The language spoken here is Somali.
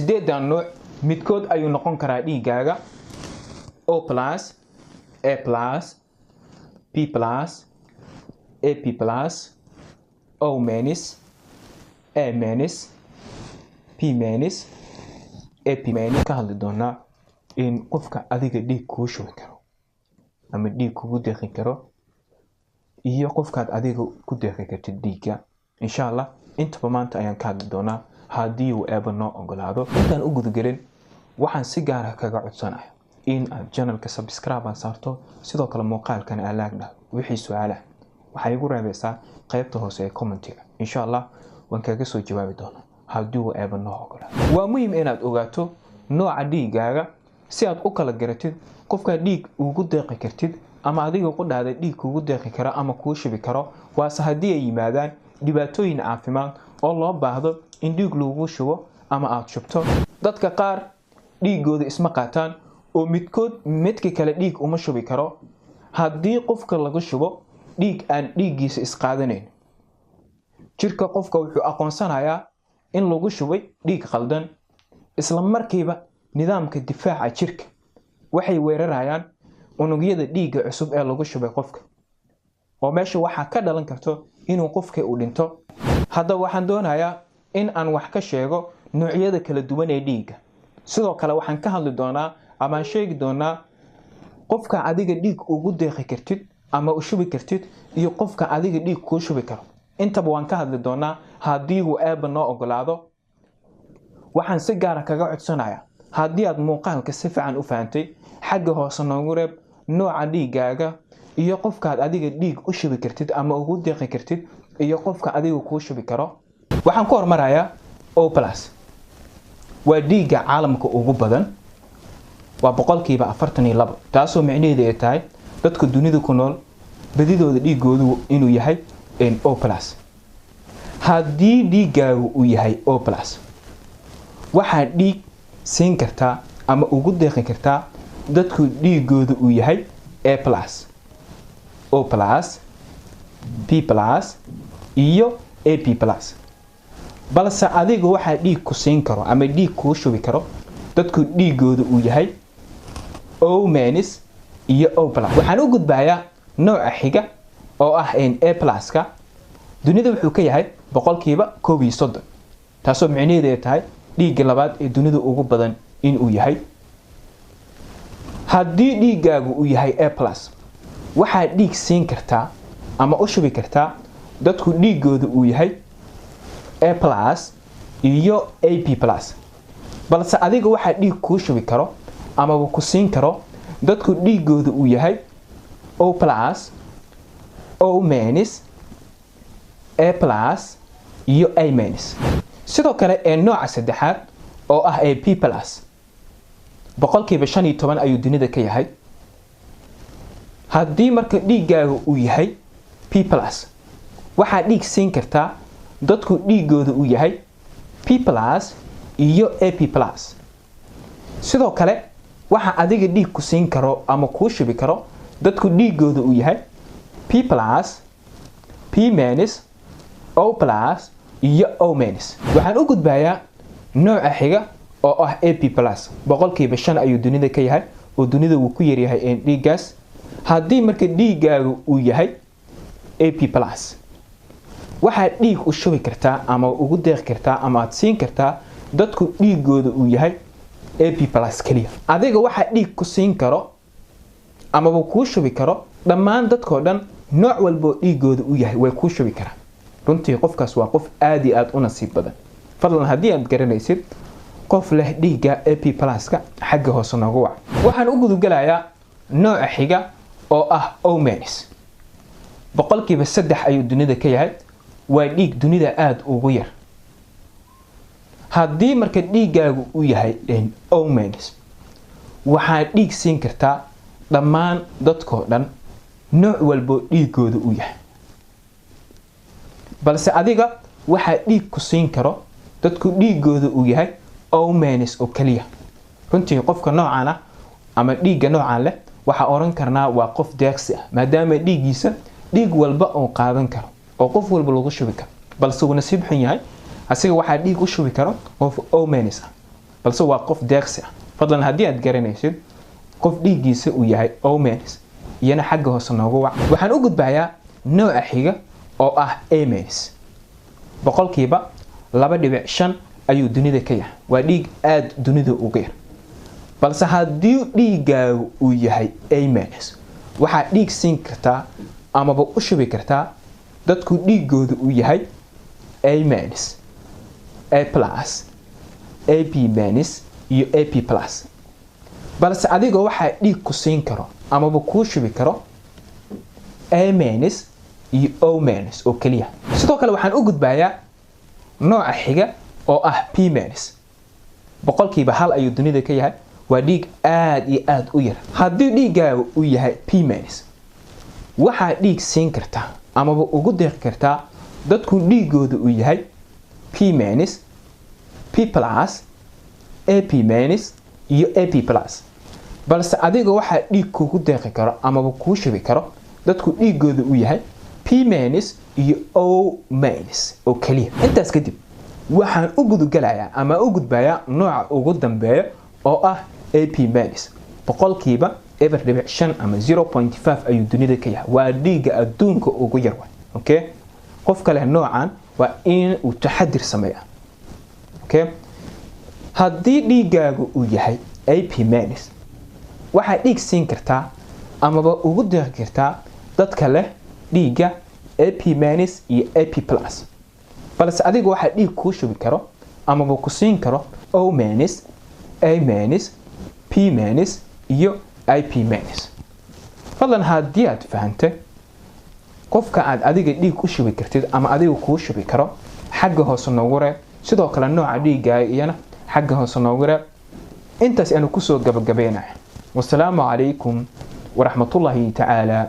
sideedan nooc midkood ayuu noqon karaa dhiigaaga O plus, A plus, P plus, AP plus, O minus, A minus, P minus, AP minus. ka hadli doonaa in qofka adiga dhiig kuu shubi karo ama dhiig kugu deeqi karo iyo qofkaad adiga ku deeqi kartid dhiigga. insha Allah intaba maanta ayaan ka hadli doonaa haddii uu eeba noo ogolaado. intaan u gudgelin waxaan si gaar ah kaga codsanayaa in aad channelka subscribe saarto, sidoo kale muuqaalkan aad like dhahdo. wixii su'aalaha waxay igu reebaysaa qaybta hoose ee commentiga. insha Allah waan kaga soo jawaabi doonaa haddii uu eeba noo ogolaado. waa muhiim inaad ogaato nooca dhiigaaga si aad u kala garatid qofka dhiig ugu deeqi kartid ama adiga ku dhahday dhiig kugu deeqi kara ama kuu shubi karo. waase haddii ay yimaadaan dhibaatooyin caafimaad oo loo baahdo in dhiig lagu shubo ama aad shubto. dadka qaar dhiigooda isma qaataan oo midka kale dhiig uma shubi karo. haddii qofka lagu shubo dhiig aan dhiigiisa isqaadanayn, jirka qofka wuxuu aqoonsanayaa in lagu shubay dhiig qaldan. isla markiiba nidaamka difaaca jirka waxay weerarayaan unugyada dhiigga cusub ee lagu shubay qofka, oo meesha waxaa ka dhalan karto inuu qofka u dhinto. hadda waxaan doonayaa in aan wax ka sheego noocyada kala duwan ee dhiigga. sidoo kale waxaan ka hadli doonaa ama sheegi doonaa qofka adiga dhiig ugu deeqi kartid ama u shubi kartid iyo qofka adiga dhiig kuu shubi karo. intaba waan ka hadli doonaa haddii uu eeba noo ogolaado. waxaan si gaar ah kaga codsanayaa haddii aad muuqaalka si fiican u fahantay, xagga hoose noogu reeb nooca dhiigaaga iyo qofkaad adiga dhiig u shubi kartid ama ugu deeqi kartid iyo qofka adiga kuu shubi karo. waxaan ku hormarayaa O plus. waa dhiigga caalamka ugu badan, waa 42%, taasoo micnaheedu ay tahay dadka dunida ku nool badidooda dhiigoodu inuu yahay O plus. haddii dhiigaagu uu yahay O plus, waxaad dhiig siin kartaa ama ugu deeqi kartaa dadku dhiigooda uu yahay A plus, O plus, P plus iyo AP plus. balse adiga waxaa dhiig ku siin karo ama dhiig kuu shubi karo dadku dhiigooda uu yahay O minus iyo O plus. waxaan u gudbayaa nooca xiga oo ah A plus-ka. dunida wuxuu ka yahay 31%, taasoo micnaheedu ay tahay dhiigga labaad ee dunida ugu badan inuu yahay. haddii dhiigaagu uu yahay A plus, waxaa dhiig siin kartaa ama u shubi kartaa dadku dhiigooda uu yahay A plus iyo AP plus. balse adiga waxaa dhiig kuu shubi karo ama ku siin karo dadku dhiigooda uu yahay O plus, O minus, A plus iyo A minus. sidoo kale ee nooca saddexaad oo ah P plus, 15% ayuu dunida ka yahay. haddii marka dhiigaaga uu yahay P plus, waxaa dhiig siin kartaa dadku dhiigooda uu yahay P plus iyo AP plus. sidoo kale waxa adiga dhiig ku siin karo ama kuu shubi karo dadku dhiigooda uu yahay P plus, P minus, O plus iyo O minus. waxaan u gudbayaa nooca xiga oo ah AP plus. 5% ayuu dunida ka yahay oo dunida uu ku yar yahay dhiiggaas. haddii marka dhiigaaga uu yahay AP plus, waxaad dhiig u shubi kartaa ama ugu deeqi kartaa ama aad siin kartaa dadku dhiigooda uu yahay AP plus kaliya. adiga waxaa dhiig ku siin karo ama kuu shubi karo dhammaan dadkoo dhan nooc walbo dhiigooda uu yahay way kuu shubi karaan. runtii qofkaas waa qof aad iyo aad u nasiib badan. fadlan haddii aad garanaysid qof leh dhiigga AP plus-ka, xagga hoose noogu wac. waxaan u gudgalayaa nooca xiga oo ah O minus. 3% ayuu dunida ka yahay. waa dhiig dunida aad ugu yar. haddii marka dhiigaagu uu yahay O minus, waxaad dhiig siin kartaa dhammaan dadkoo dhan nooc walbo dhiigooda uu yahay. balse adiga waxaa dhiig ku siin karo dadku dhiigooda uu yahay O minus oo kaliya. runtii qofka noocan ah ama dhiigga noocan leh waxaa oran karnaa waa qof deeqsi ah, maadaama dhiiggiisa dhiig walba oo qaadan karo oo qof walba lagu shubi karo. balse uu nasiib xun yahay asiga waxaa dhiig u shubi karo qof O minus ah. balse waa qof deeqsi ah. fadlan haddii aad garanaysid qof dhiiggiisa uu yahay O minus iyana xagga hoose noogu wac. waxaan u gudbayaa nooca xiga oo ah A minus. boqolkiiba 2.5 ayuu dunida ka yahay. waa dhiig aad dunida uga yar. balse haddii dhiiggaagu uu yahay A minus waxaad dhiig siin kartaa amaba u shubi kartaa dadku dhiiggooda uu yahay A minus, A plus, AP minus iyo AP plus. balse adiga waxaa dhiig ku siin karo amaba kuu shubi karo A minus iyo O minus oo kaliya. sidoo kale waxaan u gudbayaa nooca xiga oo ah P minus. boqolkiiba 1 ayuu dunida ka yahay. waa dhiig aad iyo aad u yar. haddii dhiiggaagu uu yahay P minus waxaa dhiig siin kartaa amaba ugu deeqi kartaa dadku dhiiggooda uu yahay P minus, P plus, AP minus iyo AP plus. balse adiga waxaa dhiig kugu deeqi karo amaba kuu shubi karo dadku dhiiggooda uu yahay P minus iyo O minus oo kaliya. intaas kadib waxaan u gudgalayaa ama u gudbayaa nooca ugu dambeeya oo ah AP minus. boqolkiiba 0.5 ama 0.5 ayuu dunida ka yahay. waa dhiigga adduunka ugu yar. okay qof kale noocan waa in uu taxadir sameeyo. okay haddii dhiiggaagu uu yahay AP minus waxaa dhiig siin kartaa amaba ugu deeqi kartaa dadka leh dhiigga AP minus iyo AP plus. balse adiga waxaa dhiig kuu shubi karo amaba ku siin karo O minus, A minus, P minus iyo IP minus. fadlan haddii aad fahantay qofka aad adiga dhiig u shubi kartid ama adiga kuu shubi karo xagga hoose noogu reeb. sidoo kale nooca dhiiggaaga iyana xagga hoose noogu reeb. intaas aanu kusoo gabagabeynaa. wassalaamu calaykum waraxmatullaahi tacaala